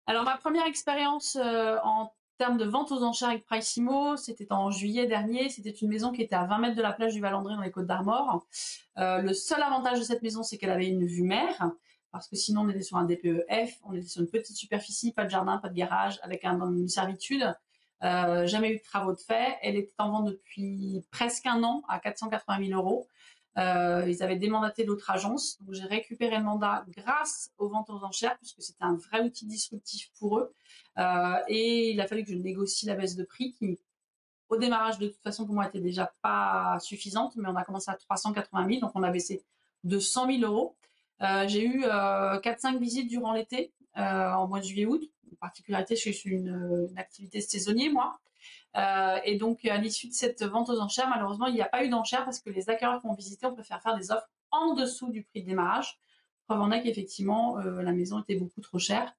Alors ma première expérience en termes de vente aux enchères avec Pricimo, c'était en juillet dernier. C'était une maison qui était à 20 mètres de la plage du Val-André dans les Côtes-d'Armor. Le seul avantage de cette maison, c'est qu'elle avait une vue mer, parce que sinon on était sur un DPE-F, on était sur une petite superficie, pas de jardin, pas de garage, avec une servitude. Jamais eu de travaux de fait. Elle était en vente depuis presque un an à 480 000 euros. Ils avaient démandaté l'autre agence, donc j'ai récupéré le mandat grâce aux ventes aux enchères, puisque c'était un vrai outil disruptif pour eux. Et il a fallu que je négocie la baisse de prix, qui au démarrage de toute façon pour moi était déjà pas suffisante, mais on a commencé à 380 000, donc on a baissé de 100 000 euros. J'ai eu 4-5 visites durant l'été, en mois de juillet-août. En particularité, je suis une activité saisonnière, moi. Et donc, à l'issue de cette vente aux enchères, malheureusement, il n'y a pas eu d'enchères parce que les acquéreurs qui ont visité, on préfère faire des offres en dessous du prix de démarrage. Preuve en est qu'effectivement, la maison était beaucoup trop chère.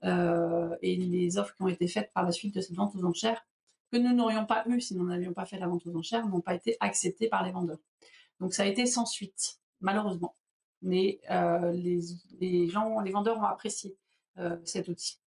Et les offres qui ont été faites par la suite de cette vente aux enchères, que nous n'aurions pas eu si nous n'avions pas fait la vente aux enchères, n'ont pas été acceptées par les vendeurs. Donc, ça a été sans suite, malheureusement. Mais les vendeurs ont apprécié cet outil.